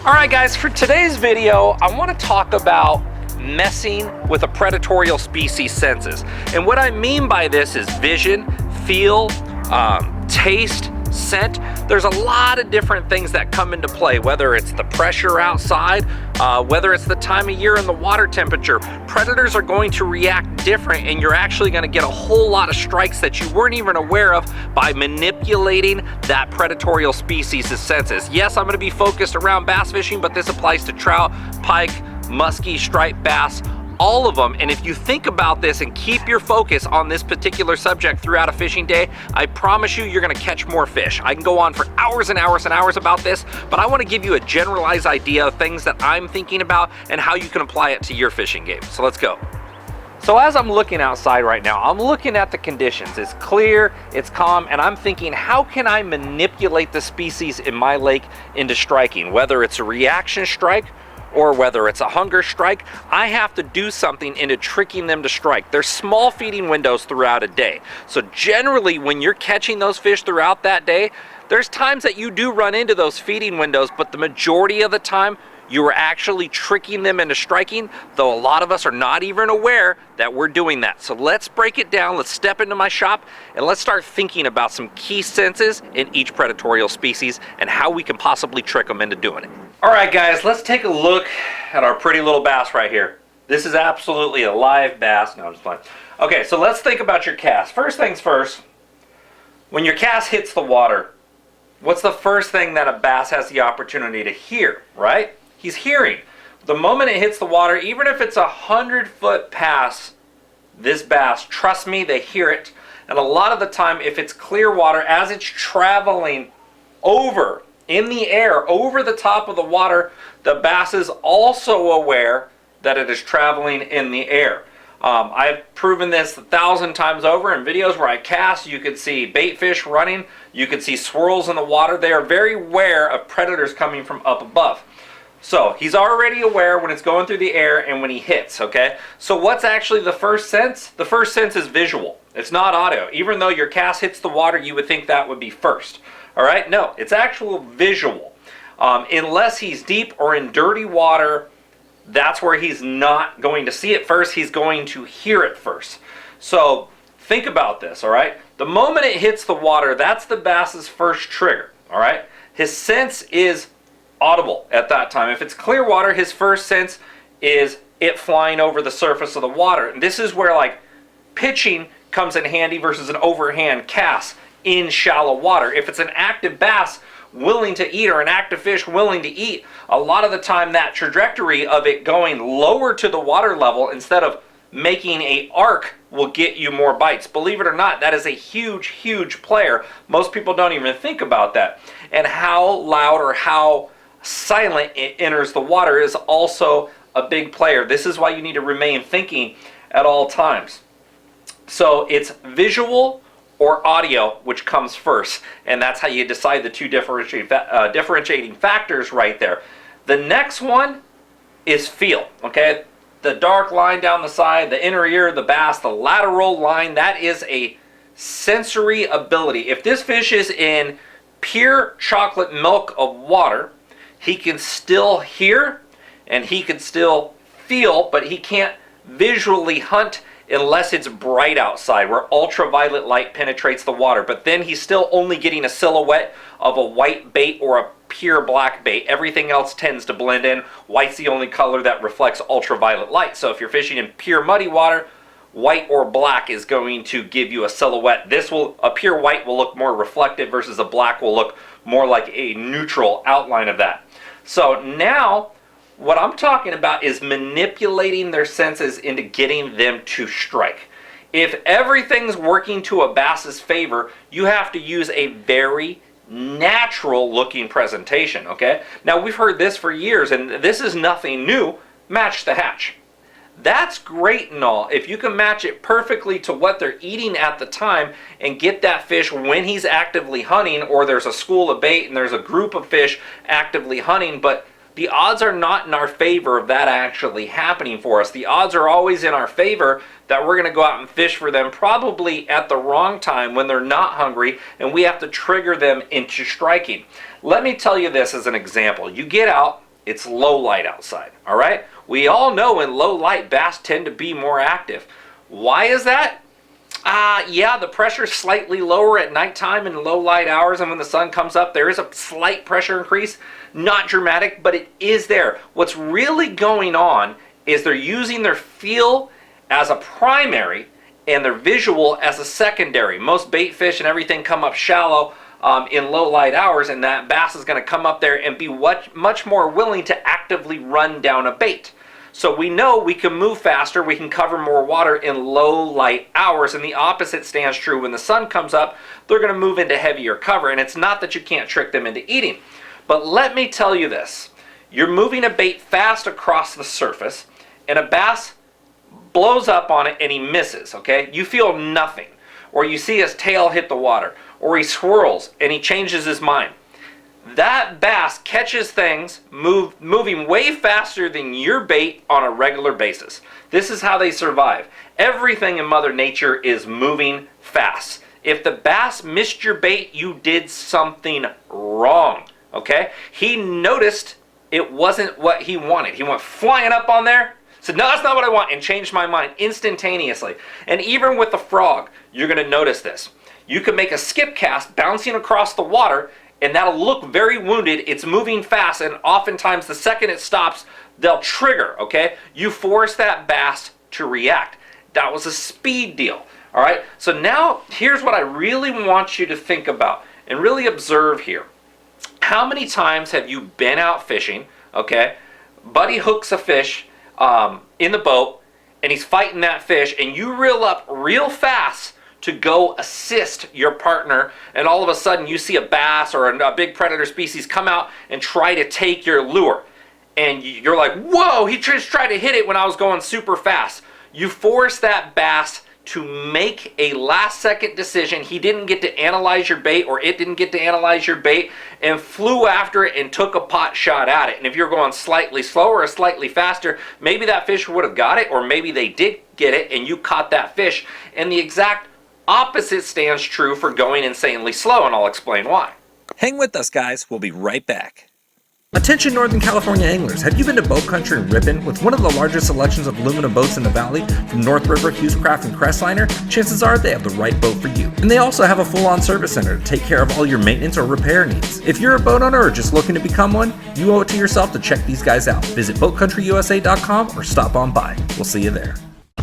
Alright guys, for today's video, I want to talk about messing with a predatorial species' senses. And what I mean by this is vision, feel, taste, scent. There's a lot of different things that come into play, whether it's the pressure outside, whether it's the time of year and the water temperature. Predators are going to react different, and you're actually going to get a whole lot of strikes that you weren't even aware of by manipulating that predatorial species' senses. Yes, I'm going to be focused around bass fishing, but this applies to trout, pike, musky, striped bass, all of them. And if you think about this and keep your focus on this particular subject throughout a fishing day, I promise you, you're gonna catch more fish. I can go on for hours and hours and hours about this, but I wanna give you a generalized idea of things that I'm thinking about and how you can apply it to your fishing game. So let's go. So as I'm looking outside right now, I'm looking at the conditions. It's clear, it's calm, and I'm thinking, how can I manipulate the species in my lake into striking? Whether it's a reaction strike, or whether it's a hunger strike, I have to do something into tricking them to strike. There's small feeding windows throughout a day. So generally, when you're catching those fish throughout that day, there's times that you do run into those feeding windows, but the majority of the time, you are actually tricking them into striking, though a lot of us are not even aware that we're doing that. So let's break it down, let's step into my shop, and let's start thinking about some key senses in each predatorial species and how we can possibly trick them into doing it. All right guys, let's take a look at our pretty little bass right here. This is absolutely a live bass. No, I'm just playing. Okay, so let's think about your cast. First things first, when your cast hits the water, what's the first thing that a bass has the opportunity to hear, right? He's hearing. The moment it hits the water, even if it's 100-foot pass, this bass, trust me, they hear it. And a lot of the time, if it's clear water, as it's traveling over in the air, over the top of the water, the bass is also aware that it is traveling in the air. I've proven this 1,000 times over in videos where I cast. You could see bait fish running. You could see swirls in the water. They are very aware of predators coming from up above. So he's already aware when it's going through the air and when he hits, okay? So what's actually the first sense? The first sense is visual. It's not audio. Even though your cast hits the water, you would think that would be first. All right? No, it's actual visual. Unless he's deep or in dirty water, that's where he's not going to see it first. He's going to hear it first. So think about this, all right? The moment it hits the water, that's the bass's first trigger, all right? His sense is audible at that time. If it's clear water, his first sense is it flying over the surface of the water. And this is where like pitching comes in handy versus an overhand cast in shallow water. If it's an active bass willing to eat or an active fish willing to eat, a lot of the time that trajectory of it going lower to the water level instead of making a arc will get you more bites. Believe it or not, that is a huge player. Most people don't even think about that. And how loud or how silent it enters the water is also a big player. This is why you need to remain thinking at all times. So it's visual or audio which comes first, and that's how you decide the two differentiating factors right there. The next one is feel, okay? The dark line down the side, the inner ear of the bass, the lateral line, that is a sensory ability. If this fish is in pure chocolate milk of water, he can still hear and he can still feel, but he can't visually hunt unless it's bright outside where ultraviolet light penetrates the water. But then he's still only getting a silhouette of a white bait or a pure black bait. Everything else tends to blend in. White's the only color that reflects ultraviolet light. So if you're fishing in pure muddy water, white or black is going to give you a silhouette. A pure white will look more reflective versus a black will look more like a neutral outline of that. So now what I'm talking about is manipulating their senses into getting them to strike. If everything's working to a bass's favor, you have to use a very natural looking presentation, okay? Now we've heard this for years and this is nothing new. Match the hatch. That's great and all. If you can match it perfectly to what they're eating at the time and get that fish when he's actively hunting, or there's a school of bait and there's a group of fish actively hunting, but the odds are not in our favor of that actually happening for us. The odds are always in our favor that we're going to go out and fish for them probably at the wrong time when they're not hungry and we have to trigger them into striking. Let me tell you this as an example. You get out it's low light outside, all right? We all know in low light, bass tend to be more active. Why is that? Yeah, the pressure's slightly lower at nighttime and low light hours, and when the sun comes up, there is a slight pressure increase. Not dramatic, but it is there. What's really going on is they're using their feel as a primary and their visual as a secondary. Most bait fish and everything come up shallow in low light hours, and that bass is going to come up there and be much more willing to actively run down a bait. So we know we can move faster, we can cover more water in low light hours, and the opposite stands true. When the sun comes up, they're going to move into heavier cover, and it's not that you can't trick them into eating. But let me tell you this, you're moving a bait fast across the surface, and a bass blows up on it and he misses, okay? You feel nothing, or you see his tail hit the water, or he swirls and he changes his mind. That bass catches things moving way faster than your bait on a regular basis. This is how they survive. Everything in Mother Nature is moving fast. If the bass missed your bait, you did something wrong, okay? He noticed it wasn't what he wanted. He went flying up on there, said, no, that's not what I want, and changed my mind instantaneously. And even with the frog, you're going to notice this. You can make a skip cast bouncing across the water, and that'll look very wounded. It's moving fast, and oftentimes the second it stops, they'll trigger, okay? You force that bass to react. That was a speed deal, all right? So now, here's what I really want you to think about and really observe here. How many times have you been out fishing, okay? Buddy hooks a fish in the boat, and he's fighting that fish, and you reel up real fast to go assist your partner, and all of a sudden you see a bass or a big predator species come out and try to take your lure. And you're like, whoa, he just tried to hit it when I was going super fast. You force that bass to make a last second decision. He didn't get to analyze your bait, or it didn't get to analyze your bait, and flew after it and took a pot shot at it. And if you're going slightly slower or slightly faster, maybe that fish would have got it, or maybe they did get it and you caught that fish. And the exact opposite stands true for going insanely slow, and I'll explain why. Hang with us, guys. We'll be right back. Attention Northern California anglers, have you been to Boat Country in Ripon? With one of the largest selections of aluminum boats in the valley, from North River, Hughescraft, and Crestliner, chances are they have the right boat for you. And they also have a full-on service center to take care of all your maintenance or repair needs. If you're a boat owner or just looking to become one, you owe it to yourself to check these guys out. Visit BoatCountryUSA.com or stop on by. We'll see you there.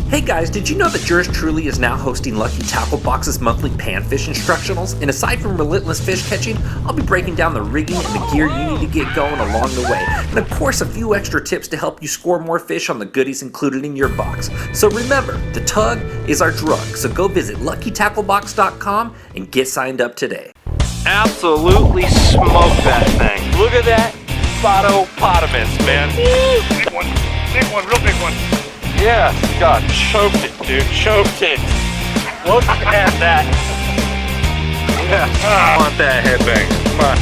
Hey guys, did you know that yours truly is now hosting Lucky Tackle Box's monthly panfish instructionals? And aside from relentless fish catching, I'll be breaking down the rigging and the gear you need to get going along the way. And of course, a few extra tips to help you score more fish on the goodies included in your box. So remember, the tug is our drug. So go visit LuckyTackleBox.com and get signed up today. Absolutely smoked that thing. Look at that Spotopotamus, man. Big one, real big one. Yes, God, choked it, dude, choked it. Look at that. Yeah, I want that headbang. Come on.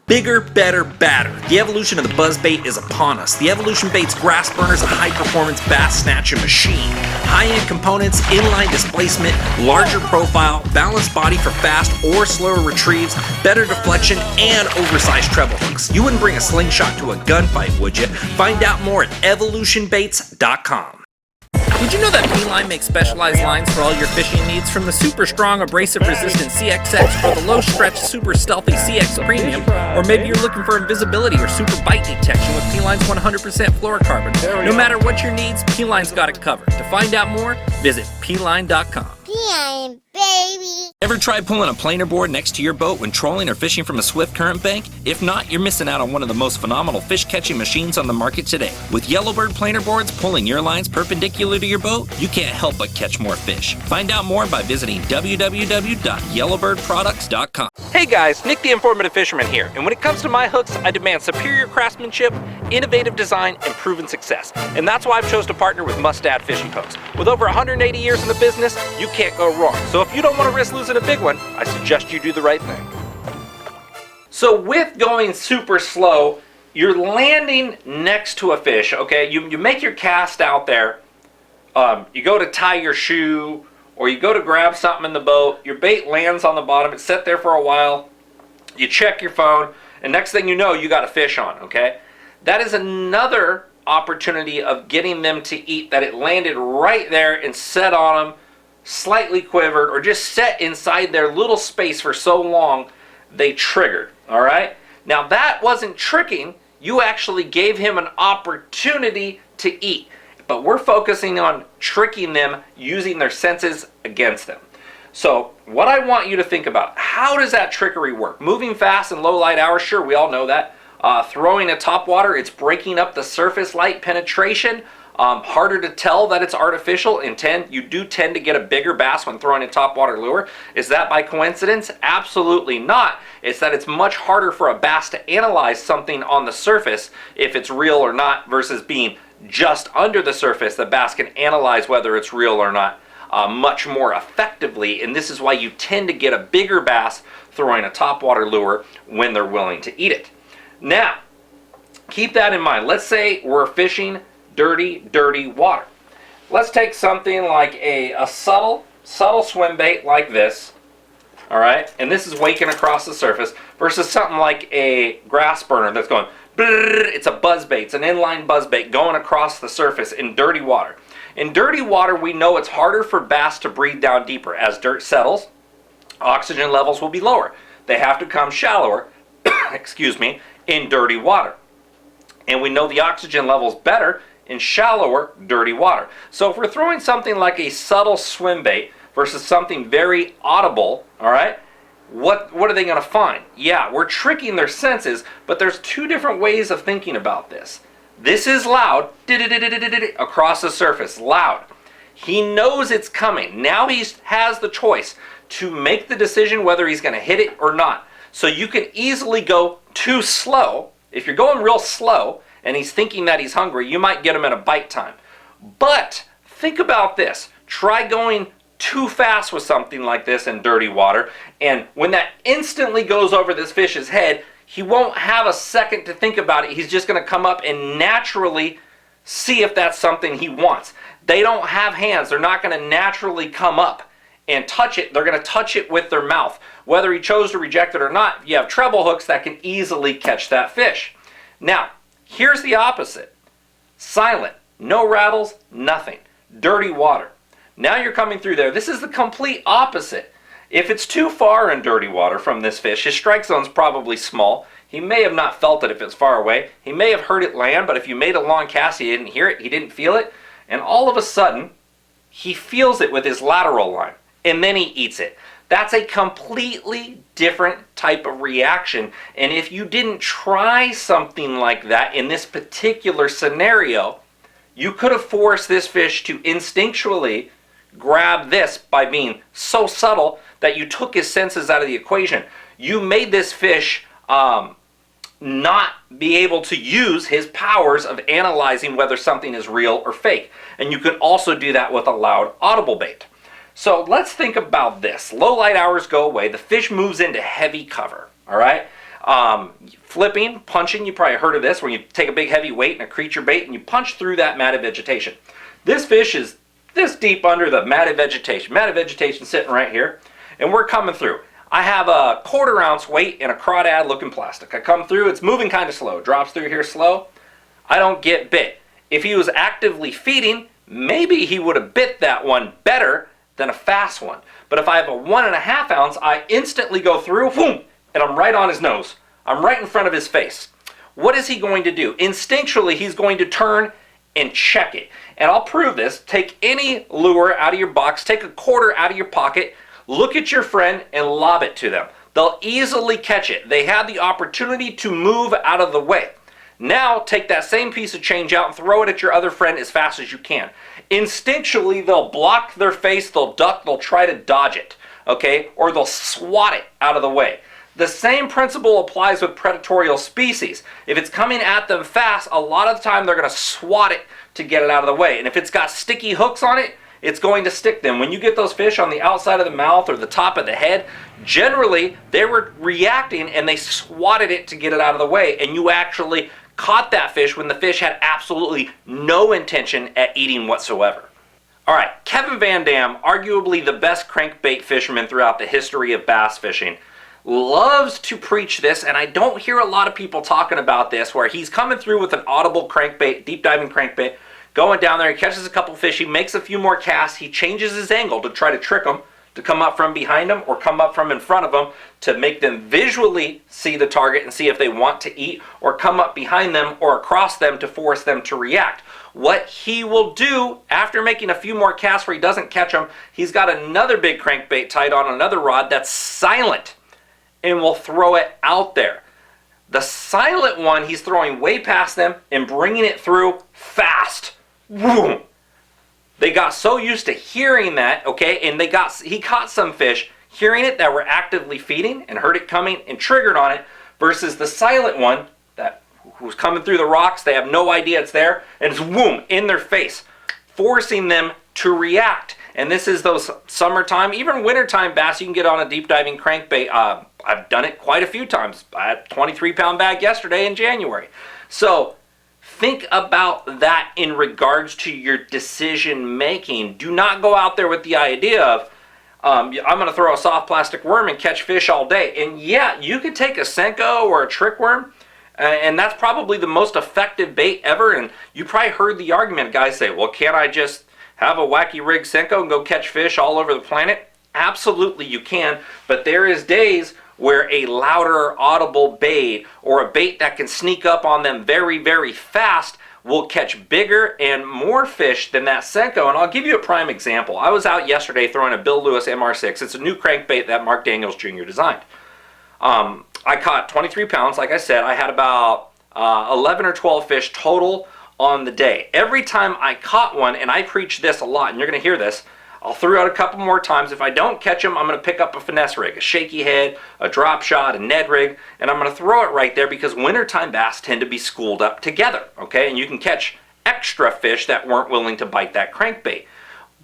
Bigger, better, badder. The evolution of the buzzbait is upon us. The Evolution Baits Grass Burner is a high-performance bass snatcher machine. High-end components, inline displacement, larger profile, balanced body for fast or slower retrieves, better deflection, and oversized treble hooks. You wouldn't bring a slingshot to a gunfight, would you? Find out more at evolutionbaits.com. Did you know that P-Line makes specialized lines for all your fishing needs? From the super strong abrasive resistant CXX or the low stretch super stealthy CX Premium, or maybe you're looking for invisibility or super bite detection with P-Line's 100% fluorocarbon. No matter what your needs, P-Line's got it covered. To find out more, visit P-Line.com. P-Line, baby. Ever tried pulling a planer board next to your boat when trolling or fishing from a swift current bank? If not, you're missing out on one of the most phenomenal fish catching machines on the market today. With Yellowbird planer boards pulling your lines perpendicular to your boat, you can't help but catch more fish. Find out more by visiting www.yellowbirdproducts.com. Hey guys, Nick the Informative Fisherman here, and when it comes to my hooks, I demand superior craftsmanship, innovative design, and proven success. And that's why I've chose to partner with Mustad Fishing Hooks. With over 180 years in the business, you can't go wrong. So if you don't want to risk losing a big one, I suggest you do the right thing. So with going super slow, you're landing next to a fish, okay? You make your cast out there, you go to tie your shoe, or you go to grab something in the boat, your bait lands on the bottom, it's set there for a while, You check your phone, and next thing you know, you got a fish on, okay? That is another opportunity of getting them to eat, that it landed right there and set on them, slightly quivered, or just set inside their little space for so long, they triggered, all right? Now that wasn't tricking, you actually gave him an opportunity to eat. But we're focusing on tricking them using their senses against them. So what I want you to think about, how does that trickery work? Moving fast in low light hours, sure, we all know that. Throwing at top water, it's breaking up the surface light penetration. Harder to tell that it's artificial. You do tend to get a bigger bass when throwing a topwater lure. Is that by coincidence? Absolutely not. It's that it's much harder for a bass to analyze something on the surface if it's real or not, versus being just under the surface. The bass can analyze whether it's real or not much more effectively, and this is why you tend to get a bigger bass throwing a topwater lure when they're willing to eat it. Now, keep that in mind. Let's say we're fishing dirty water. Let's take something like a subtle swim bait like this, all right, and this is waking across the surface, versus something like a grass burner that's going brrr. It's a buzz bait. It's an inline buzz bait going across the surface in dirty water. In dirty water, we know it's harder for bass to breathe down deeper. As dirt settles, oxygen levels will be lower. They have to come shallower, excuse me, in dirty water. And we know the oxygen level's better in shallower, dirty water. So if we're throwing something like a subtle swim bait versus something very audible, all right, what are they going to find? Yeah, we're tricking their senses, but there's two different ways of thinking about this. This is loud, across the surface, loud. He knows it's coming. Now he has the choice to make the decision whether he's going to hit it or not. So you can easily go too slow. If you're going real slow and he's thinking that he's hungry, you might get him at a bite time. But think about this. Try going too fast with something like this in dirty water, and when that instantly goes over this fish's head, he won't have a second to think about it. He's just going to come up and naturally see if that's something he wants. They don't have hands. They're not going to naturally come up and touch it. They're going to touch it with their mouth. Whether he chose to reject it or not, you have treble hooks that can easily catch that fish. Now, here's the opposite. Silent. No rattles, nothing. Dirty water. Now you're coming through there. This is the complete opposite. If it's too far in dirty water from this fish, his strike zone's probably small. He may have not felt it if it's far away. He may have heard it land, but if you made a long cast, he didn't hear it, he didn't feel it. And all of a sudden, he feels it with his lateral line, and then he eats it. That's a completely different type of reaction. And if you didn't try something like that in this particular scenario, you could have forced this fish to instinctually grab this by being so subtle that you took his senses out of the equation. You made this fish not be able to use his powers of analyzing whether something is real or fake. And you can also do that with a loud audible bait. So let's think about this. Low light hours go away. The fish moves into heavy cover, all right? Flipping, punching, you probably heard of this, where you take a big heavy weight and a creature bait and you punch through that matted vegetation. This fish is this deep under the matted vegetation. Matted vegetation sitting right here, and we're coming through. I have a 1/4 ounce weight in a crawdad looking plastic. I come through, it's moving kind of slow. Drops through here slow. I don't get bit. If he was actively feeding, maybe he would have bit that one better than a fast one. But if I have a 1.5 ounce, I instantly go through, boom, and I'm right on his nose. I'm right in front of his face. What is he going to do? Instinctually, he's going to turn and check it. And I'll prove this. Take any lure out of your box, take a 1/4 out of your pocket, look at your friend and lob it to them. They'll easily catch it. They have the opportunity to move out of the way. Now take that same piece of change out and throw it at your other friend as fast as you can. Instinctually, they'll block their face, they'll duck, they'll try to dodge it, okay? Or they'll swat it out of the way. The same principle applies with predatorial species. If it's coming at them fast, a lot of the time they're going to swat it to get it out of the way. And if it's got sticky hooks on it, it's going to stick them. When you get those fish on the outside of the mouth or the top of the head, generally they were reacting and they swatted it to get it out of the way, and you actually caught that fish when the fish had absolutely no intention at eating whatsoever. All right, Kevin Van Dam, arguably the best crankbait fisherman throughout the history of bass fishing. loves to preach this, and I don't hear a lot of people talking about this, where he's coming through with an audible crankbait, deep diving crankbait, going down there, he catches a couple fish, he makes a few more casts, he changes his angle to try to trick them, to come up from behind them or come up from in front of them to make them visually see the target and see if they want to eat, or come up behind them or across them to force them to react. What he will do after making a few more casts where he doesn't catch them, he's got another big crankbait tied on another rod that's silent and will throw it out there. The silent one, he's throwing way past them and bringing it through fast. Boom. They got so used to hearing that, okay, and he caught some fish hearing it that were actively feeding and heard it coming and triggered on it, versus the silent one that who's coming through the rocks, they have no idea it's there, and it's boom, in their face, forcing them to react. And this is those summertime, even wintertime bass you can get on a deep diving crankbait. I've done it quite a few times. I had a 23-pound bag yesterday in January. So think about that in regards to your decision making. Do not go out there with the idea of, I'm going to throw a soft plastic worm and catch fish all day. And yeah, you could take a Senko or a trick worm, and that's probably the most effective bait ever. And you probably heard the argument, guys say, well, can't I just have a wacky rig Senko and go catch fish all over the planet? Absolutely you can, but there is days where a louder audible bait, or a bait that can sneak up on them very, very fast, will catch bigger and more fish than that Senko. And I'll give you a prime example. I was out yesterday throwing a Bill Lewis MR6. It's a new crankbait that Mark Daniels Jr. designed. I caught 23 pounds, like I said. I had about 11 or 12 fish total on the day. Every time I caught one, and I preach this a lot, and you're going to hear this, I'll throw out a couple more times. If I don't catch them, I'm going to pick up a finesse rig, a shaky head, a drop shot, a Ned rig, and I'm going to throw it right there, because wintertime bass tend to be schooled up together, okay? And you can catch extra fish that weren't willing to bite that crankbait.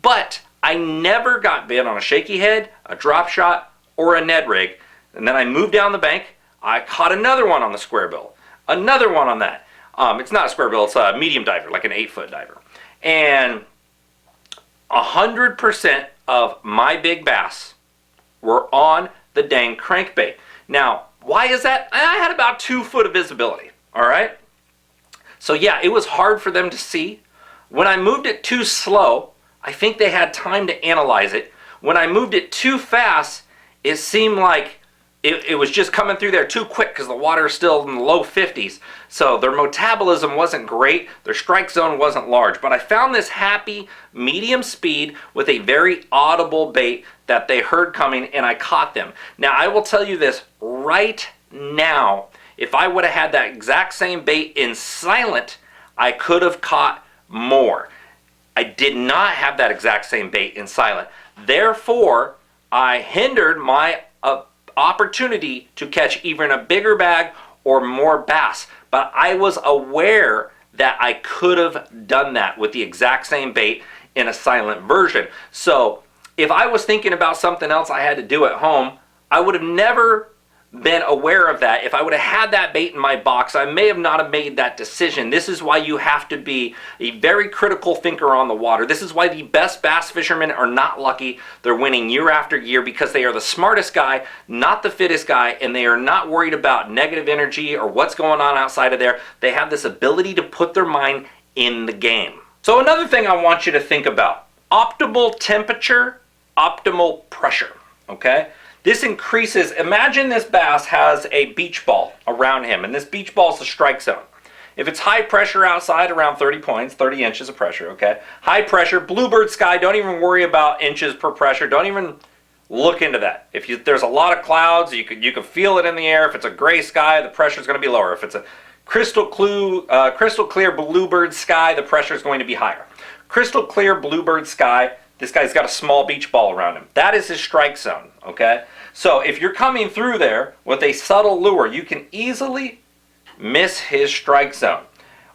But I never got bit on a shaky head, a drop shot, or a Ned rig. And then I moved down the bank. I caught another one on the square bill, another one on that. It's not a square bill, it's a medium diver, like an 8-foot diver. And 100% of my big bass were on the dang crankbait. Now, why is that? I had about 2 foot of visibility, all right? So yeah, it was hard for them to see. When I moved it too slow, I think they had time to analyze it. When I moved it too fast, it seemed like it was just coming through there too quick, because the water is still in the low 50s. So their metabolism wasn't great. Their strike zone wasn't large. But I found this happy medium speed with a very audible bait that they heard coming, and I caught them. Now, I will tell you this right now. If I would have had that exact same bait in silent, I could have caught more. I did not have that exact same bait in silent. Therefore, I hindered my opportunity to catch even a bigger bag or more bass. But I was aware that I could have done that with the exact same bait in a silent version. So if I was thinking about something else I had to do at home, I would have never been aware of that. If I would have had that bait in my box, I may have not have made that decision. This is why you have to be a very critical thinker on the water. This is why the best bass fishermen are not lucky. They're winning year after year, because they are the smartest guy, not the fittest guy, and they are not worried about negative energy or what's going on outside of there. They have this ability to put their mind in the game. So another thing I want you to think about: optimal temperature, optimal pressure, okay? This increases. Imagine this bass has a beach ball around him, and this beach ball is the strike zone. If it's high pressure outside, around 30 points, 30 inches of pressure, okay? High pressure, bluebird sky, don't even worry about inches per pressure. Don't even look into that. If there's a lot of clouds, you can feel it in the air. If it's a gray sky, the pressure is going to be lower. If it's a crystal clear bluebird sky, the pressure is going to be higher. Crystal clear bluebird sky, this guy's got a small beach ball around him. That is his strike zone, okay? So if you're coming through there with a subtle lure, you can easily miss his strike zone.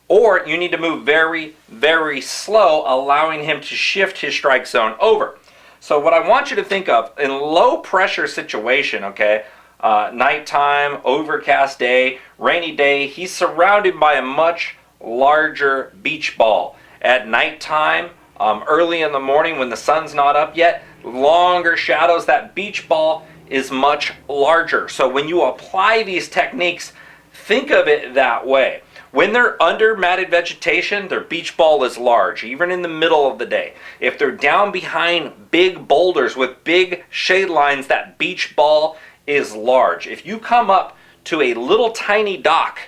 Or you need to move very, very slow, allowing him to shift his strike zone over. So what I want you to think of, in low pressure situation, okay, nighttime, overcast day, rainy day, he's surrounded by a much larger beach ball. At nighttime, early in the morning when the sun's not up yet, longer shadows, that beach ball is much larger. So when you apply these techniques, think of it that way. When they're under matted vegetation, their beach ball is large, even in the middle of the day. If they're down behind big boulders with big shade lines, that beach ball is large. If you come up to a little tiny dock,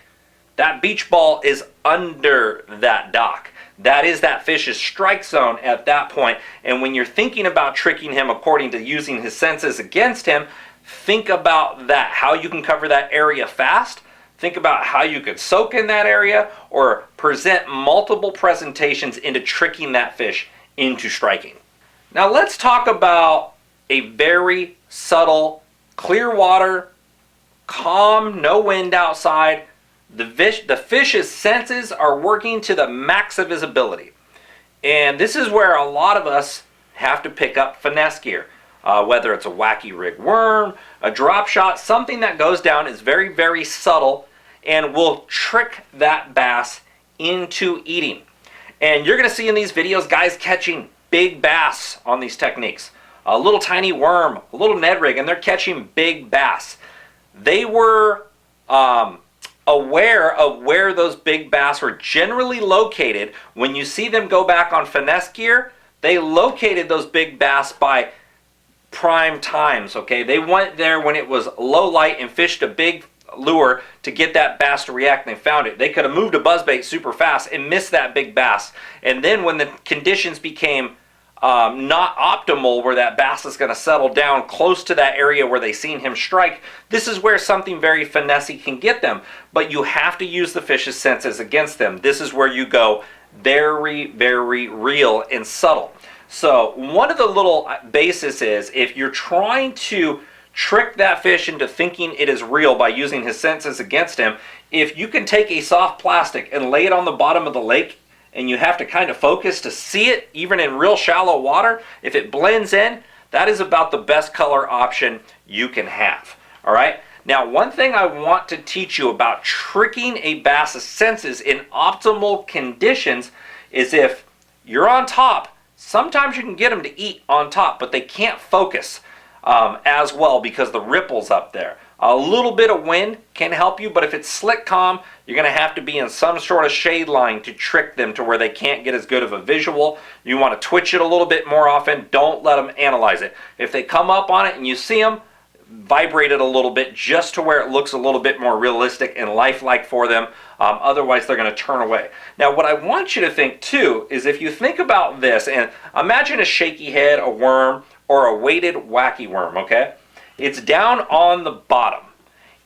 that beach ball is under that dock. That is that fish's strike zone at that point. And when you're thinking about tricking him according to using his senses against him, think about that, how you can cover that area fast. Think about how you could soak in that area or present multiple presentations into tricking that fish into striking. Now let's talk about a very subtle, clear water, calm, no wind outside. The fish's senses are working to the max of his ability. And this is where a lot of us have to pick up finesse gear. Whether it's a wacky rig worm, a drop shot, something that goes down is very, very subtle and will trick that bass into eating. And you're going to see in these videos guys catching big bass on these techniques. A little tiny worm, a little Ned rig, and they're catching big bass. They were aware of where those big bass were generally located. When you see them go back on finesse gear, they located those big bass by prime times, okay? They went there when it was low light and fished a big lure to get that bass to react, and they found it. They could have moved a buzzbait super fast and missed that big bass. And then when the conditions became not optimal, where that bass is going to settle down close to that area where they seen him strike, this is where something very finessey can get them. But you have to use the fish's senses against them. This is where you go very, very real and subtle. So one of the little basis is, if you're trying to trick that fish into thinking it is real by using his senses against him, if you can take a soft plastic and lay it on the bottom of the lake, and you have to kind of focus to see it, even in real shallow water, if it blends in, that is about the best color option you can have. All right? Now, one thing I want to teach you about tricking a bass's senses in optimal conditions is, if you're on top, sometimes you can get them to eat on top, but they can't focus as well because the ripple's up there. A little bit of wind can help you, but if it's slick calm, you're going to have to be in some sort of shade line to trick them to where they can't get as good of a visual. You want to twitch it a little bit more often. Don't let them analyze it. If they come up on it and you see them, vibrate it a little bit just to where it looks a little bit more realistic and lifelike for them. Otherwise, they're going to turn away. Now, what I want you to think too is, if you think about this, and imagine a shaky head, a worm, or a weighted wacky worm, okay? It's down on the bottom.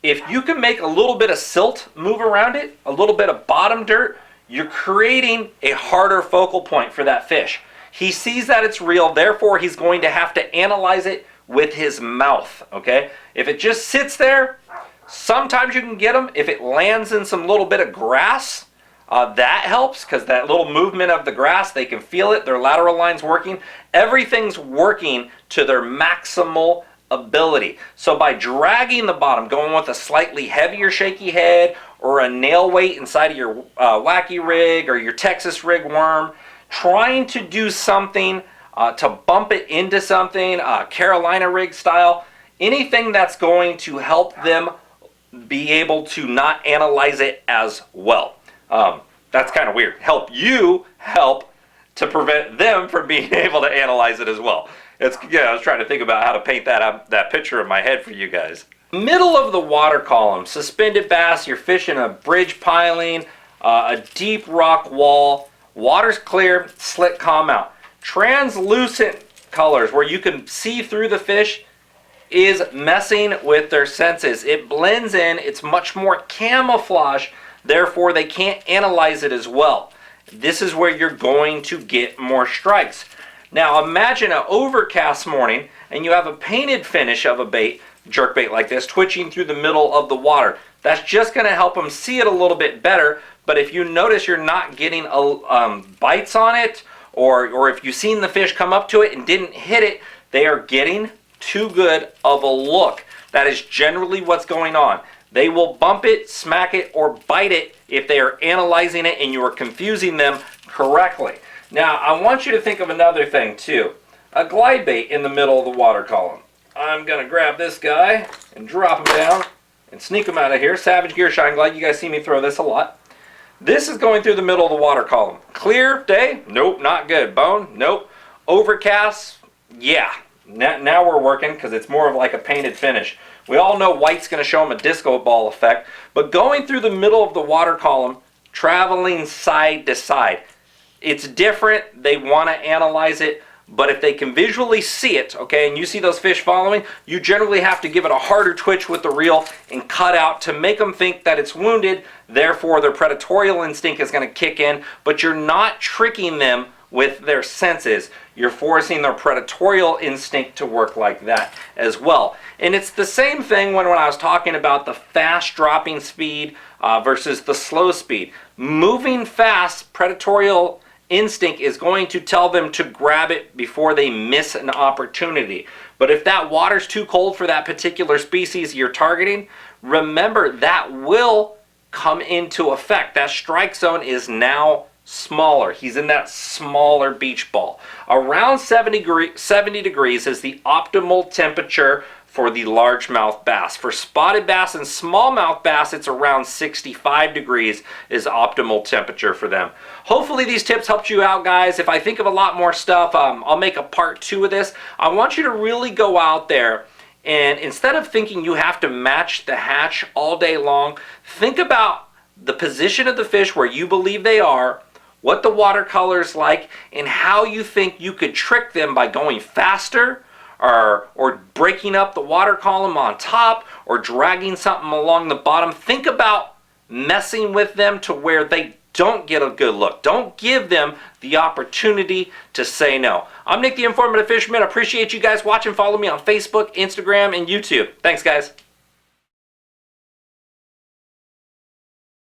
If you can make a little bit of silt move around it, a little bit of bottom dirt, you're creating a harder focal point for that fish. He sees that it's real, therefore he's going to have to analyze it with his mouth, okay? If it just sits there, sometimes you can get them. If it lands in some little bit of grass, that helps, because that little movement of the grass, they can feel it, their lateral line's working. Everything's working to their maximal ability. So by dragging the bottom, going with a slightly heavier shaky head or a nail weight inside of your wacky rig or your Texas rig worm, trying to do something to bump it into something, Carolina rig style, anything that's going to help them be able to not analyze it as well. That's kind of weird. Help to prevent them from being able to analyze it as well. I was trying to think about how to paint that picture in my head for you guys. Middle of the water column, suspended bass, you're fishing a bridge piling, a deep rock wall, water's clear, slick calm out. Translucent colors where you can see through the fish is messing with their senses. It blends in, it's much more camouflage, therefore they can't analyze it as well. This is where you're going to get more strikes. Now imagine an overcast morning and you have a painted finish of a bait, jerkbait like this, twitching through the middle of the water. That's just going to help them see it a little bit better. But if you notice you're not getting bites on it, or if you've seen the fish come up to it and didn't hit it, they are getting too good of a look. That is generally what's going on. They will bump it, smack it, or bite it if they are analyzing it and you are confusing them correctly. Now, I want you to think of another thing too. A glide bait in the middle of the water column. I'm gonna grab this guy and drop him down and sneak him out of here. Savage Gear Shine Glide, you guys see me throw this a lot. This is going through the middle of the water column. Clear day? Nope, not good. Bone? Nope. Overcast? Yeah. Now we're working because it's more of like a painted finish. We all know white's going to show them a disco ball effect, but going through the middle of the water column, traveling side to side, it's different. They want to analyze it, but if they can visually see it, okay, and you see those fish following, you generally have to give it a harder twitch with the reel and cut out to make them think that it's wounded. Therefore, their predatorial instinct is going to kick in, but you're not tricking them with their senses. You're forcing their predatorial instinct to work like that as well. And it's the same thing when I was talking about the fast dropping speed versus the slow speed. Moving fast, predatorial instinct is going to tell them to grab it before they miss an opportunity. But if that water's too cold for that particular species you're targeting, remember that will come into effect. That strike zone is now smaller. He's in that smaller beach ball. Around 70 degrees is the optimal temperature for the largemouth bass. For spotted bass and smallmouth bass, it's around 65 degrees is optimal temperature for them. Hopefully these tips helped you out, guys. If I think of a lot more stuff, I'll make a part 2 of this. I want you to really go out there and instead of thinking you have to match the hatch all day long, think about the position of the fish where you believe they are, what the watercolor's like, and how you think you could trick them by going faster or breaking up the water column on top or dragging something along the bottom. Think about messing with them to where they don't get a good look. Don't give them the opportunity to say no. I'm Nick the Informative Fisherman. I appreciate you guys watching. Follow me on Facebook, Instagram, and YouTube. Thanks, guys.